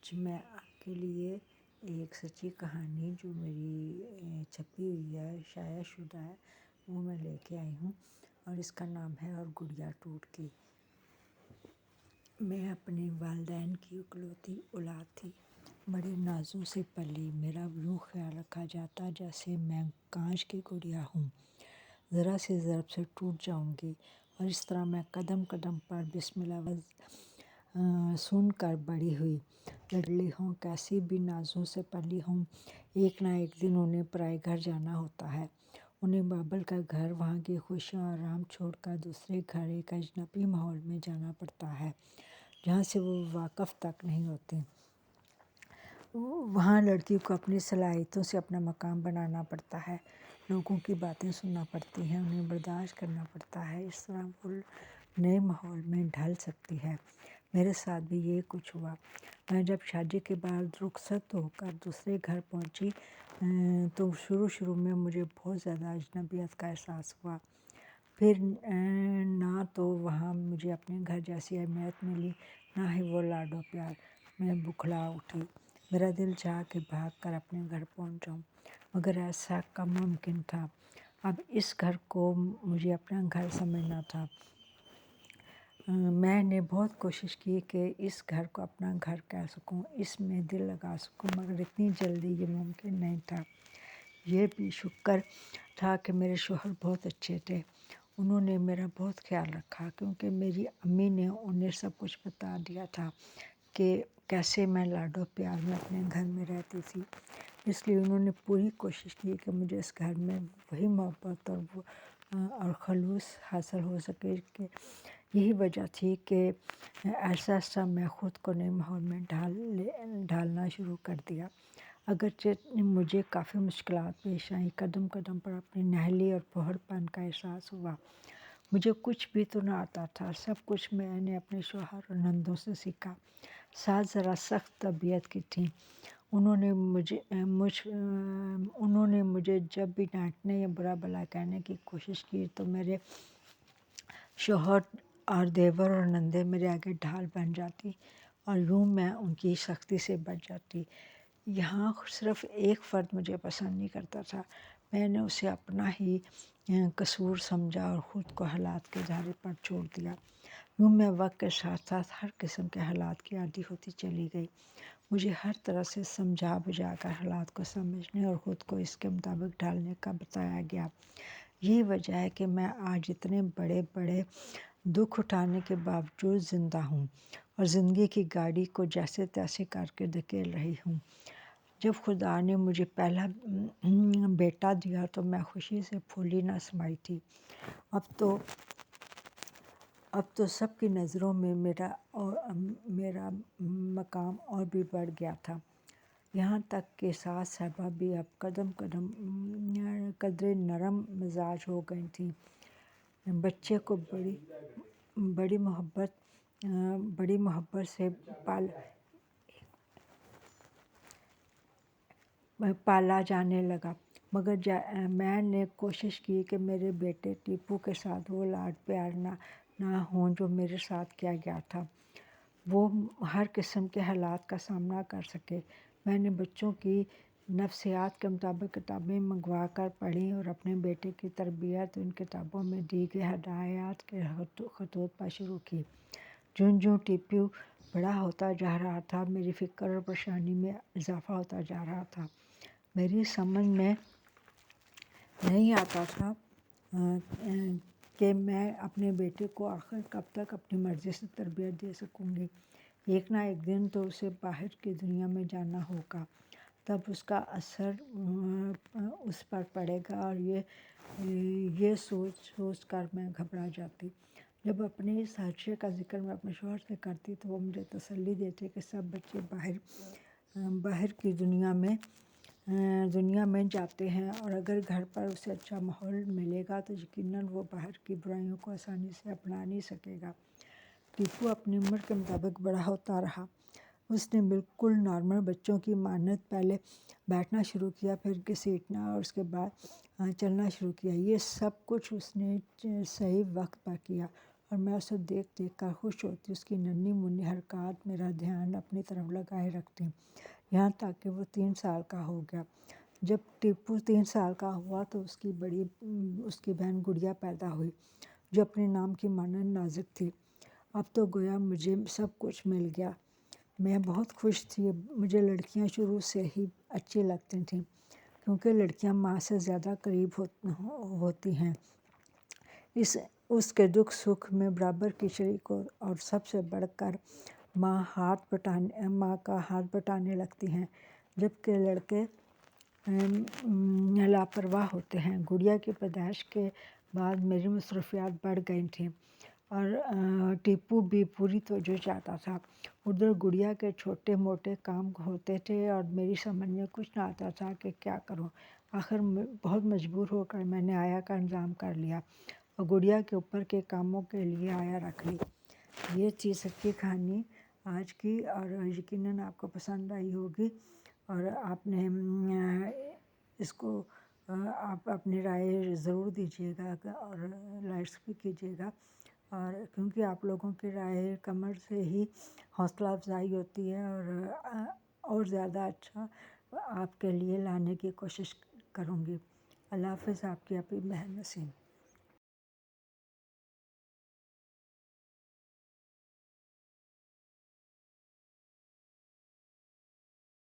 آج میں آپ کے لیے ایک سچی کہانی جو میری چھپی ہوئی ہے، شائع شدہ ہے، وہ میں لے کے آئی ہوں اور اس کا نام ہے اور گڑیا ٹوٹ گئی۔ میں اپنے والدین کی اکلوتی اولاد تھی، بڑے نازوں سے پلی۔ میرا یوں خیال رکھا جاتا جیسے میں کانچ کی گڑیا ہوں، ذرا سی ضرب سے ٹوٹ جاؤں گی، اور اس طرح میں قدم قدم پر بسم اللہ سن کر بڑی ہوئی۔ لڑلی ہوں، کیسی بھی نازوں سے پلی ہوں، ایک نہ ایک دن انہیں پرائے گھر جانا ہوتا ہے۔ انہیں بابل کا گھر، وہاں کی خوشیاں اور آرام چھوڑ کر دوسرے گھر، ایک اجنبی ماحول میں جانا پڑتا ہے جہاں سے وہ واقف تک نہیں ہوتے۔ وہاں لڑکی کو اپنی صلاحیتوں سے اپنا مقام بنانا پڑتا ہے، لوگوں کی باتیں سننا پڑتی ہیں، انہیں برداشت کرنا پڑتا ہے، اس طرح وہ نئے ماحول میں ڈھل سکتی ہے۔ میرے ساتھ بھی یہ کچھ ہوا۔ میں جب شادی کے بعد رخصت ہو کر دوسرے گھر پہنچی تو شروع میں مجھے بہت زیادہ اجنبیت کا احساس ہوا۔ پھر نہ تو وہاں مجھے اپنے گھر جیسی اہمیت ملی، نہ ہی وہ لاڈ و پیار۔ میں بکھلا اٹھی، میرا دل چاہا کہ بھاگ کر اپنے گھر پہنچ جاؤں، مگر ایسا کم ممکن تھا۔ اب اس گھر کو مجھے اپنا گھر سمجھنا تھا۔ میں نے بہت کوشش کی کہ اس گھر کو اپنا گھر کہہ سکوں، اس میں دل لگا سکوں، مگر اتنی جلدی یہ ممکن نہیں تھا۔ یہ بھی شکر تھا کہ میرے شوہر بہت اچھے تھے، انہوں نے میرا بہت خیال رکھا، کیونکہ میری امی نے انہیں سب کچھ بتا دیا تھا کہ کیسے میں لاڈ و پیار میں اپنے گھر میں رہتی تھی۔ اس لیے انہوں نے پوری کوشش کی کہ مجھے اس گھر میں وہی محبت اور خلوص حاصل ہو سکے کہ یہی وجہ تھی کہ ایسا ایسا میں خود کو نئے ماحول میں ڈھالنا شروع کر دیا۔ اگرچہ مجھے کافی مشکلات پیش آئیں، قدم قدم پر اپنی نہلی اور پہڑ پن کا احساس ہوا۔ مجھے کچھ بھی تو نہ آتا تھا، سب کچھ میں نے اپنے شوہر اور نندوں سے سیکھا۔ ساس ذرا سخت طبیعت کی تھیں، انہوں نے مجھے جب بھی ڈانٹنے یا برا بھلا کہنے کی کوشش کی تو میرے شوہر اور دیور اور نندیں میرے آگے ڈھال بن جاتی اور یوں میں ان کی سختی سے بچ جاتی۔ یہاں صرف ایک فرد مجھے پسند نہیں کرتا تھا، میں نے اسے اپنا ہی قصور سمجھا اور خود کو حالات کے دھارے پر چھوڑ دیا۔ یوں میں وقت کے ساتھ ساتھ ہر قسم کے حالات کی عادی ہوتی چلی گئی۔ مجھے ہر طرح سے سمجھا بجھا کر حالات کو سمجھنے اور خود کو اس کے مطابق ڈھالنے کا بتایا گیا۔ یہی وجہ ہے کہ میں آج اتنے بڑے بڑے دکھ اٹھانے کے باوجود زندہ ہوں اور زندگی کی گاڑی کو جیسے تیسے کر کے دھکیل رہی ہوں۔ جب خدا نے مجھے پہلا بیٹا دیا تو میں خوشی سے پھولی نہ سمائی تھی۔ اب تو سب کی نظروں میں میرا مقام اور بھی بڑھ گیا تھا، یہاں تک کہ ساس صاحبہ بھی اب قدم قدم قدرے نرم مزاج ہو گئی تھیں۔ بچے کو بڑی محبت سے پالا جانے لگا، مگر میں نے کوشش کی کہ میرے بیٹے ٹیپو کے ساتھ وہ لاڈ پیار نہ ہوں جو میرے ساتھ کیا گیا تھا، وہ ہر قسم کے حالات کا سامنا کر سکے۔ میں نے بچوں کی نفسیات کے مطابق کتابیں منگوا کر پڑھیں اور اپنے بیٹے کی تربیت ان کتابوں میں دی گئی ہدایات کے خطوط پر شروع کی۔ جوں ٹیپو بڑا ہوتا جا رہا تھا، میری فکر اور پریشانی میں اضافہ ہوتا جا رہا تھا۔ میری سمجھ میں نہیں آتا تھا کہ میں اپنے بیٹے کو آخر کب تک اپنی مرضی سے تربیت دے سکوں گی۔ ایک نہ ایک دن تو اسے باہر کی دنیا میں جانا ہوگا، تب اس کا اثر اس پر پڑے گا، اور یہ سوچ کر میں گھبرا جاتی۔ جب اپنے اس حادثے کا ذکر میں اپنے شوہر سے کرتی تو وہ مجھے تسلی دیتے کہ سب بچے باہر کی دنیا میں جاتے ہیں، اور اگر گھر پر اسے اچھا ماحول ملے گا تو یقیناً وہ باہر کی برائیوں کو آسانی سے اپنا نہیں سکے گا۔ ٹیپو اپنی عمر کے مطابق بڑا ہوتا رہا، اس نے بالکل نارمل بچوں کی مانند پہلے بیٹھنا شروع کیا، پھر گھسیٹنا اور اس کے بعد چلنا شروع کیا۔ یہ سب کچھ اس نے صحیح وقت پر کیا اور میں اسے دیکھ دیکھ کر خوش ہوتی، اس کی ننھی منھی حرکات میرا دھیان اپنی طرف لگائے رکھتی، یہاں تک کہ وہ 3 سال کا ہو گیا۔ جب ٹیپو 3 سال کا ہوا تو اس کی بہن گڑیا پیدا ہوئی، جو اپنے نام کی مانند نازک تھی۔ اب تو گویا مجھے سب کچھ مل گیا۔ میں بہت خوش تھی۔ مجھے لڑکیاں شروع سے ہی اچھی لگتی تھیں، کیونکہ لڑکیاں ماں سے زیادہ قریب ہوتی ہیں، اس کے دکھ سکھ میں برابر کی شریک اور سب سے بڑھ کر ماں کا ہاتھ بٹانے لگتی ہیں، جبکہ لڑکے لاپرواہ ہوتے ہیں۔ گڑیا کی پیدائش کے بعد میری مصروفیات بڑھ گئی تھیں اور ٹیپو بھی پوری توجہ چاہتا تھا۔ ادھر گڑیا کے چھوٹے موٹے کام ہوتے تھے اور میری سمجھ میں کچھ نہ آتا تھا کہ کیا کروں۔ آخر بہت مجبور ہو کر میں نے آیا کا انتظام کر لیا اور گڑیا کے اوپر کے کاموں کے لیے آیا رکھ لی۔ یہ تھی سچی کہانی آج کی، اور یقیناً آپ کو پسند آئی ہوگی، اور آپ نے اس کو آپ اپنی رائے ضرور دیجیے گا اور لائکس بھی کیجیے گا، اور کیونکہ آپ لوگوں کی رائے کمر سے ہی حوصلہ افزائی ہوتی ہے، اور زیادہ اچھا آپ کے لیے لانے کی کوشش کروں گی۔ اللہ حافظ، آپ کی اپنی بہن نسیم۔